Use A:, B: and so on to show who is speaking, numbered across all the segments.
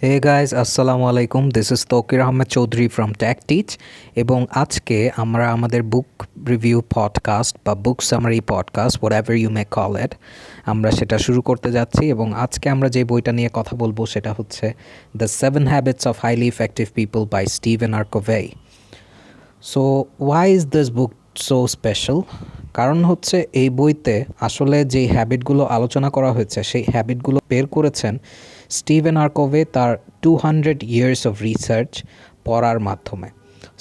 A: হে guys আসসালামু আলাইকুম, this is Toukir Ahmed Chowdhury from tech teach. এবং আজকে আমরা আমাদের বুক রিভিউ পডকাস্ট বা book summary podcast, whatever you may call it, আমরা সেটা শুরু করতে যাচ্ছি। এবং আজকে আমরা যে বইটা নিয়ে কথা বলবো সেটা হচ্ছে the 7 habits of highly effective people by Stephen R Covey. So why is this book so special? কারণ হচ্ছে এই বইতে আসলে যেই হ্যাবিটগুলো আলোচনা করা হয়েছে সেই হ্যাবিটগুলো বের করেছেন স্টিভেন আর কোভে তার 200 ইয়ার্স অফ রিসার্চ পড়ার মাধ্যমে।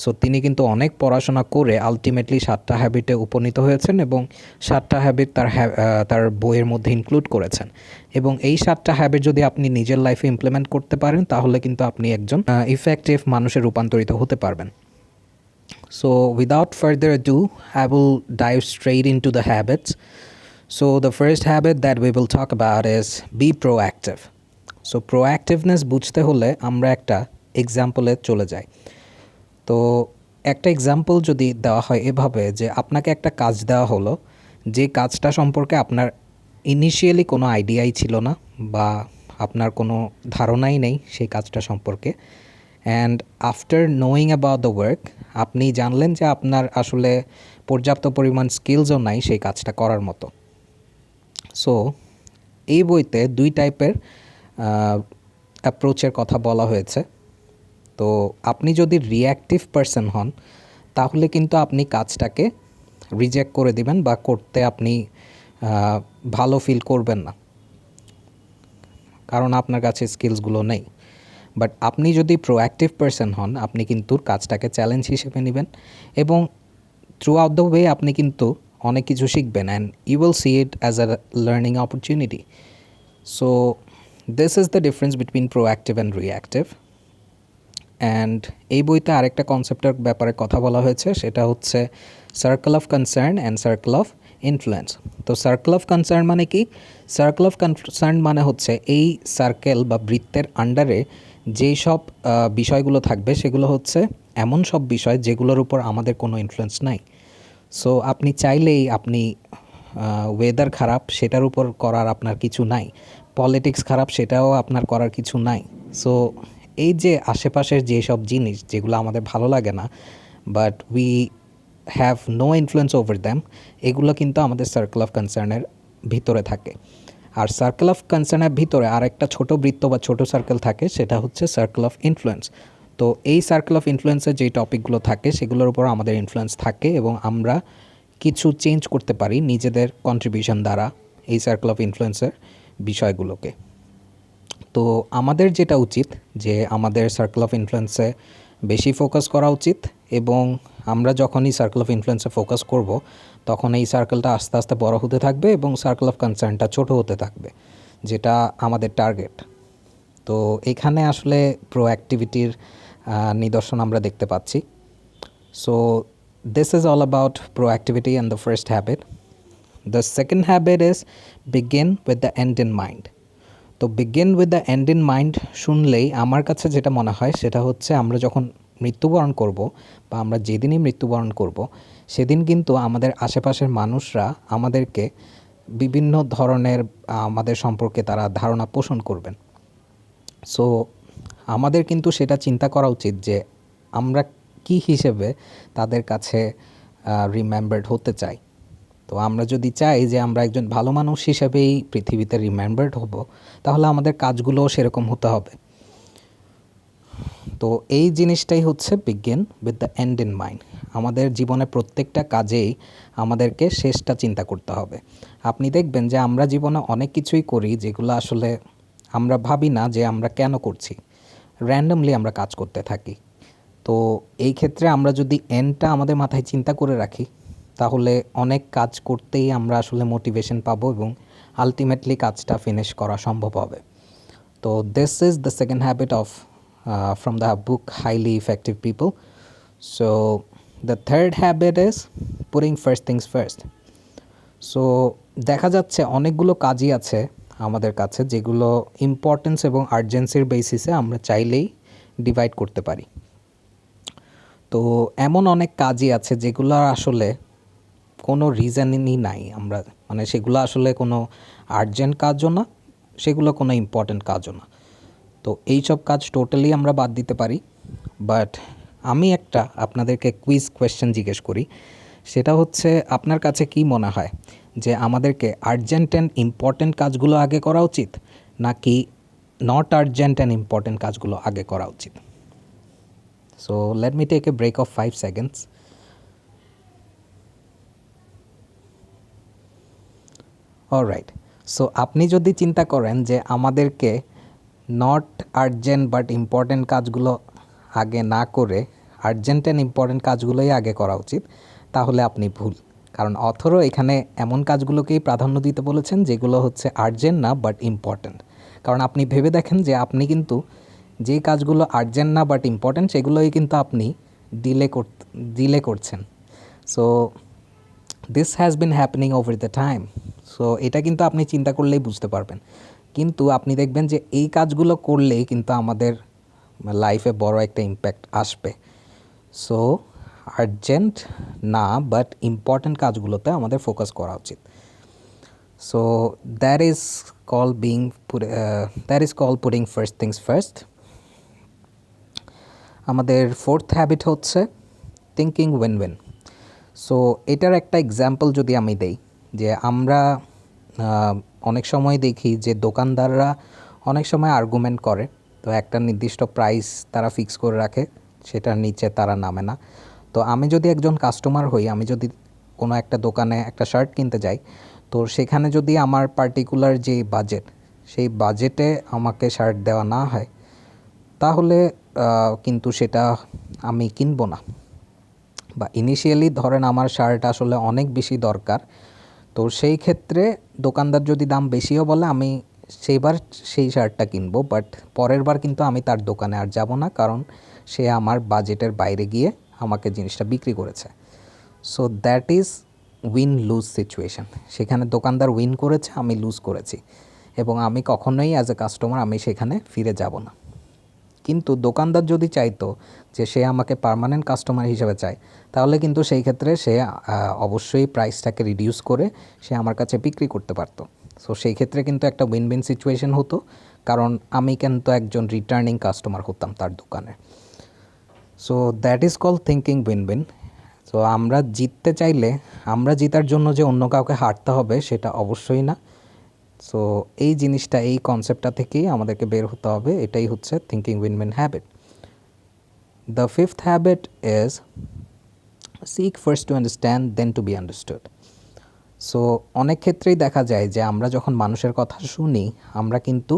A: সো তিনি কিন্তু অনেক পড়াশোনা করে আলটিমেটলি 7টা হ্যাবিটে উপনীত হয়েছেন এবং 7টা হ্যাবিট তার বইয়ের মধ্যে ইনক্লুড করেছেন। এবং এই 7টা হ্যাবিট যদি আপনি নিজের লাইফে ইমপ্লিমেন্ট করতে পারেন তাহলে কিন্তু আপনি একজন ইফেক্টিভ মানুষে রূপান্তরিত হতে পারবেন। So, without further ado, I will dive straight into the habits. So, the first habit that we will talk about is be proactive. So, proactiveness বুঝতে হলে আমরা একটা এক্সাম্পলে চলে যাই। তো একটা এক্সাম্পল যদি দেওয়া হয় এভাবে যে আপনাকে একটা কাজ দেওয়া হলো, যে কাজটা সম্পর্কে আপনার ইনিশিয়ালি কোনো আইডিয়াই ছিল না বা আপনার কোনো ধারণাই নেই সেই কাজটা সম্পর্কে। And after knowing about the work, আপনি জানলেন যে আপনার আসলে পর্যাপ্ত পরিমাণ স্কিলসও নাই সেই কাজটা করার মতো। সো এই বইতে 2 টাইপের অ্যাপ্রোচের কথা বলা হয়েছে। তো আপনি যদি রিঅ্যাক্টিভ পারসন হন তাহলে কিন্তু আপনি কাজটাকে রিজেক্ট করে দিবেন বা করতে আপনি ভালো ফিল করবেন না, কারণ আপনার কাছে স্কিলসগুলো নেই। বাট আপনি যদি প্রোঅ্যাক্টিভ পারসন হন আপনি কিন্তু কাজটাকে চ্যালেঞ্জ হিসেবে নেবেন এবং থ্রু আউট দ্য ওয়ে আপনি কিন্তু অনেক কিছু শিখবেন and you will see it as a learning opportunity. So this is the difference between proactive and reactive. And এই বইতে আরেকটা কনসেপ্টের ব্যাপারে কথা বলা হয়েছে, সেটা হচ্ছে circle of concern and circle of influence. তো সার্কেল অফ কনসার্ন মানে কি? সার্কেল অফ কনসার্ন মানে হচ্ছে এই সার্কেল বা বৃত্তের আন্ডারে যেই সব বিষয়গুলো থাকবে সেগুলো হচ্ছে এমন সব বিষয় যেগুলোর উপর আমাদের কোনো ইনফ্লুয়েন্স নাই। সো আপনি চাইলেই আপনি ওয়েদার খারাপ সেটার উপর করার আপনার কিছু নাই, পলিটিক্স খারাপ সেটাও আপনার করার কিছু নাই। সো এই যে আশেপাশের যেসব জিনিস যেগুলো আমাদের ভালো লাগে না but we have no influence over them, এগুলো কিন্তু আমাদের সার্কেল অফ কনসার্নের ভিতরে থাকে। আর সার্কেল অফ কনসার্নের ভিতরে আরেকটা ছোট বৃত্ত বা ছোট সার্কেল থাকে, সেটা হচ্ছে সার্কেল অফ ইনফ্লুয়েন্স। তো এই সার্কেল অফ ইনফ্লুয়েন্সের যেই টপিকগুলো থাকে সেগুলোর উপর আমাদের ইনফ্লুয়েন্স থাকে এবং আমরা কিছু চেঞ্জ করতে পারি নিজেদের কন্ট্রিবিউশন দ্বারা এই সার্কেল অফ ইনফ্লুয়েন্সের বিষয়গুলোকে। তো আমাদের যেটা উচিত যে আমাদের সার্কেল অফ ইনফ্লুয়েন্সে বেশি ফোকাস করা উচিত এবং আমরা যখনই সার্কেল অফ ইনফ্লুয়েন্সে ফোকাস করব তখন এই সার্কেলটা আস্তে আস্তে বড় হতে থাকবে এবং সার্কেল অফ কনসার্নটা ছোট হতে থাকবে, যেটা আমাদের টার্গেট। তো এখানে আসলে প্রোঅ্যাক্টিভিটির নিদর্শন আমরা দেখতে পাচ্ছি। So this is all about proactivity and the first habit. The second habit is begin with the end in mind. তো begin with the end in mind শুনলেই আমার কাছে যেটা মনে হয় সেটা হচ্ছে আমরা যখন মৃত্যুবরণ করব বা আমরা যেদিনই মৃত্যুবরণ করব সেদিন কিন্তু আমাদের আশেপাশের মানুষরা আমাদেরকে বিভিন্ন ধরনের আমাদের সম্পর্কে তারা ধারণা পোষণ করবেন। সো আমাদের কিন্তু সেটা চিন্তা করা উচিত যে আমরা কি হিসেবে তাদের কাছে রিমেম্বার্ড হতে চাই। তো আমরা যদি চাই যে আমরা একজন ভালো মানুষ হিসেবেই পৃথিবীতে রিমেম্বার্ড হব তাহলে আমাদের কাজগুলোও সেরকম হতে হবে। তো এই জিনিসটাই হচ্ছে begin with the end in mind. আমাদের জীবনে প্রত্যেকটা কাজেই আমাদেরকে শেষটা চিন্তা করতে হবে। আপনি দেখবেন যে আমরা জীবনে অনেক কিছুই করি যেগুলো আসলে আমরা ভাবি না যে আমরা কেন করছি, র্যান্ডমলি আমরা কাজ করতে থাকি। তো এই ক্ষেত্রে আমরা যদি এন্ডটা আমাদের মাথায় চিন্তা করে রাখি তাহলে অনেক কাজ করতেই আমরা আসলে মোটিভেশন পাবো এবং আলটিমেটলি কাজটা ফিনিশ করা সম্ভব হবে। তো this is the second habit of from the book Highly Effective People. So the third habit is putting first things first. So দেখা যাচ্ছে অনেকগুলো কাজই আছে আমাদের কাছে যেগুলো ইম্পর্টেন্স এবং আর্জেন্সির বেসিসে আমরা চাইলেই ডিভাইড করতে পারি। তো এমন অনেক কাজই আছে যেগুলো আসলে কোনো রিজনই নাই, আমরা সেগুলো আসলে কোনো আর্জেন্ট কাজও না, সেগুলো কোনো ইম্পর্টেন্ট কাজও না। তো এইসব কাজ টোটালি আমরা বাদ দিতে পারি। বাট আমি একটা আপনাদেরকে কুইজ কোয়েশ্চেন জিজ্ঞেস করি, সেটা হচ্ছে আপনার কাছে কি মনে হয় যে আমাদেরকে আর্জেন্ট অ্যান্ড ইম্পর্ট্যান্ট কাজগুলো আগে করা উচিত নাকি নট আর্জেন্ট অ্যান্ড ইম্পর্ট্যান্ট কাজগুলো আগে করা উচিত? So let me take a break of 5 seconds. Alright, so আপনি যদি চিন্তা করেন যে আমাদেরকে নট আর্জেন্ট বাট ইম্পর্ট্যান্ট কাজগুলো আগে না করে আর্জেন্ট অ্যান্ড ইম্পর্ট্যান্ট কাজগুলোই আগে করা উচিত, তাহলে আপনি ভুল। কারণ অথরও এখানে এমন কাজগুলোকেই প্রাধান্য দিতে বলেছেন যেগুলো হচ্ছে আর্জেন্ট না বাট ইম্পর্ট্যান্ট। কারণ আপনি ভেবে দেখেন যে আপনি কিন্তু যেই কাজগুলো আর্জেন্ট না বাট ইম্পর্ট্যান্ট সেগুলোই কিন্তু আপনি ডিলে করছেন। So this has been happening over the time. So এটা কিন্তু আপনি চিন্তা করলেই বুঝতে পারবেন। কিন্তু আপনি দেখবেন যে এই কাজগুলো করলেই কিন্তু আমাদের লাইফে বড় একটা ইম্প্যাক্ট আসবে। সো আর্জেন্ট না বাট ইম্পর্ট্যান্ট কাজগুলোতে আমাদের ফোকাস করা উচিত। So that is call putting first things first. আমাদের ফোর্থ হ্যাবিট হচ্ছে থিঙ্কিং উইন উইন। সো এটার একটা এক্সাম্পল যদি আমি দেই, যে আমরা অনেক সময় দেখি যে দোকানদাররা অনেক সময় আর্গুমেন্ট করে, তো একটা নির্দিষ্ট প্রাইস তারা ফিক্স করে রাখে, সেটার নিচে তারা নামে না। তো আমি যদি একজন কাস্টমার হই, আমি যদি কোনো একটা দোকানে একটা শার্ট কিনতে যাই, তো সেখানে যদি আমার পার্টিকুলার যে বাজেট, সেই বাজেটে আমাকে শার্ট দেওয়া না হয়, তাহলে কিন্তু সেটা আমি কিনবো না। বা ইনিশিয়ালি ধরেন আমার শার্ট আসলে অনেক বেশি দরকার, তো সেই ক্ষেত্রে দোকানদার যদি দাম বেশিও বলে আমি সেইবার সেই শার্টটা কিনবো, বাট পরের বার কিন্তু আমি তার দোকানে আর যাব না, কারণ সে আমার বাজেটের বাইরে গিয়ে আমাকে জিনিসটা বিক্রি করেছে। So that is win lose situation. সেখানে দোকানদার উইন করেছে, আমি লুজ করেছি, এবং আমি কখনোই অ্যাজ এ কাস্টমার আমি সেখানে ফিরে যাব না। কিন্তু দোকানদার যদি চাইতো যে সে আমাকে পার্মানেন্ট কাস্টমার হিসেবে চায়, তাহলে কিন্তু সেই ক্ষেত্রে সে অবশ্যই প্রাইসটাকে রিডিউস করে সে আমার কাছে বিক্রি করতে পারতো। সো সেই ক্ষেত্রে কিন্তু একটা উইন উইন সিচুয়েশন হতো, কারণ আমি কিন্তু একজন রিটার্নিং কাস্টমার হতাম তার দোকানে। So that is call thinking win win. So আমরা জিততে চাইলে আমরা জেতার জন্য যে অন্য কাউকে হারতে হবে সেটা অবশ্যই না। সো এই জিনিসটা, এই কনসেপ্টটা থেকেই আমাদেরকে বের হতে হবে। এটাই হচ্ছে thinking win win habit. The fifth habit is seek first to understand then to be understood. So অনেক ক্ষেত্রেই দেখা যায় যে আমরা যখন মানুষের কথা শুনি, আমরা কিন্তু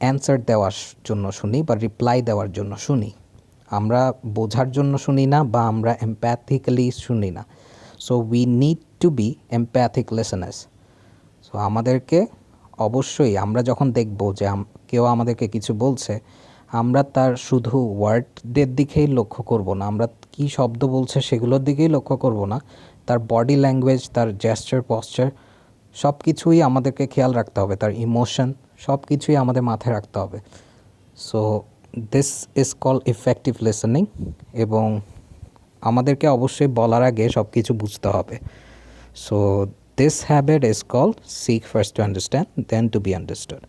A: অ্যান্সার দেওয়ার জন্য শুনি বা রিপ্লাই দেওয়ার জন্য শুনি, আমরা বোঝার জন্য শুনি না, বা আমরা এমপ্যাথিক্যালি শুনি না। So we need to be empathic listeners. সো আমাদেরকে অবশ্যই, আমরা যখন দেখব যে কেউ আমাদেরকে কিছু বলছে, আমরা তার শুধু ওয়ার্ডের দিকেই লক্ষ্য করব না, আমরা কি শব্দ বলছে সেগুলোর দিকেই লক্ষ্য করব না, তার বডি ল্যাঙ্গুয়েজ, তার জেস্চার, পশ্চার সব কিছুই আমাদেরকে খেয়াল রাখতে হবে, তার ইমোশন সব কিছুই আমাদের মাথায় রাখতে হবে। So this is call effective listening, এবং আমাদেরকে অবশ্যই বলার আগে সব কিছু বুঝতে হবে। So this habit is called seek first to understand, then to be understood.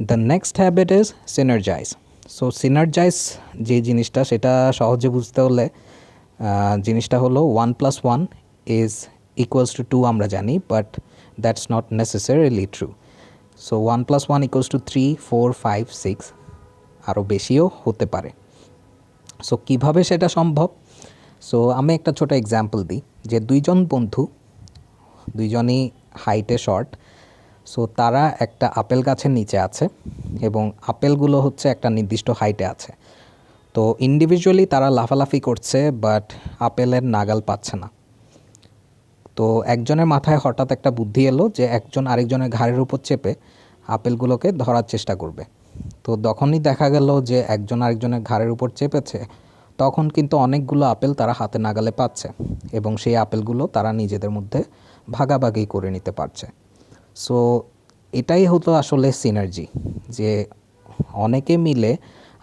A: The next habit is synergize. So synergize যে জিনিসটা, সেটা সহজে বুঝতে হলে জিনিসটা হলো 1+1 is equals to 2 আমরা জানি, but that's not necessarily true. So 1+1 equals to 3, 4, 5, 6, আরও বেশিও হতে পারে। সো কীভাবে সেটা সম্ভব? সো আমি একটা ছোটো এক্সাম্পল দিই, যে দুইজন বন্ধু, দুইজনই হাইটে শর্ট। সো তারা একটা আপেল গাছের নিচে আছে, এবং আপেলগুলো হচ্ছে একটা নির্দিষ্ট হাইটে আছে। তো ইন্ডিভিজুয়ালি তারা লাফালাফি করছে, বাট আপেলের নাগাল পাচ্ছে না। তো একজনের মাথায় হঠাৎ একটা বুদ্ধি এলো যে একজন আরেকজনের ঘাড়ের উপর চেপে আপেলগুলোকে ধরার চেষ্টা করবে। তো তখনই দেখা গেল যে একজন আরেকজনের ঘাড়ের উপর চেপেছে, তখন কিন্তু অনেকগুলো আপেল তারা হাতে নাগালে পাচ্ছে, এবং সেই আপেলগুলো তারা নিজেদের মধ্যে ভাগাভাগি করে নিতে পারছে। সো এটাই হতো আসলে সিনার্জি, যে অনেকে মিলে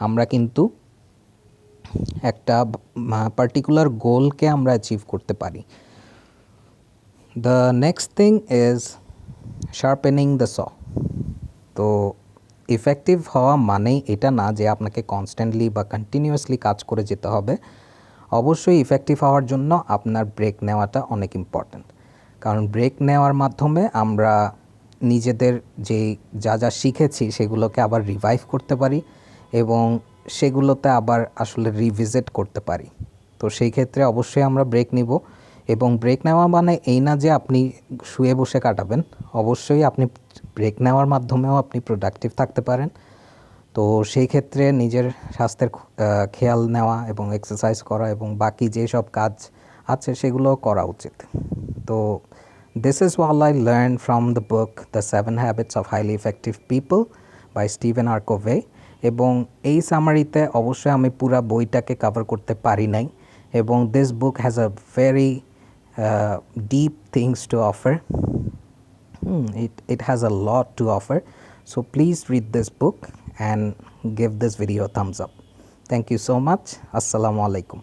A: আমরা কিন্তু একটা পার্টিকুলার গোলকে আমরা অ্যাচিভ করতে পারি। The next thing is sharpening the saw. তো ইফেক্টিভ হওয়া মানেই এটা না যে আপনাকে কনস্ট্যান্টলি বা কন্টিনিউয়াসলি কাজ করে যেতে হবে। অবশ্যই ইফেক্টিভ হওয়ার জন্য আপনার ব্রেক নেওয়াটা অনেক ইম্পর্ট্যান্ট, কারণ ব্রেক নেওয়ার মাধ্যমে আমরা নিজেদের যা যা শিখেছি সেগুলোকে আবার রিভাইভ করতে পারি এবং সেগুলোতে আবার আসলে রিভিজিট করতে পারি। তো সেই ক্ষেত্রে অবশ্যই আমরা ব্রেক নিব, এবং ব্রেক নেওয়া মানে এই না যে আপনি শুয়ে বসে কাটাবেন। অবশ্যই আপনি ব্রেক নেওয়ার মাধ্যমেও আপনি প্রোডাক্টিভ থাকতে পারেন। তো সেই ক্ষেত্রে নিজের স্বাস্থ্যের খেয়াল নেওয়া এবং এক্সারসাইজ করা এবং বাকি যেসব কাজ আছে সেগুলো করা উচিত। তো this is what I learn from the book the 7 habits of highly effective people by Stephen R Covey. এবং এই সামারিতে অবশ্যই আমি পুরা বইটাকে কভার করতে পারি নাই, এবং this book has a very deep things to offer. It has a lot to offer. So please read this book and give this video a thumbs up. Thank you so much. Assalamu alaikum.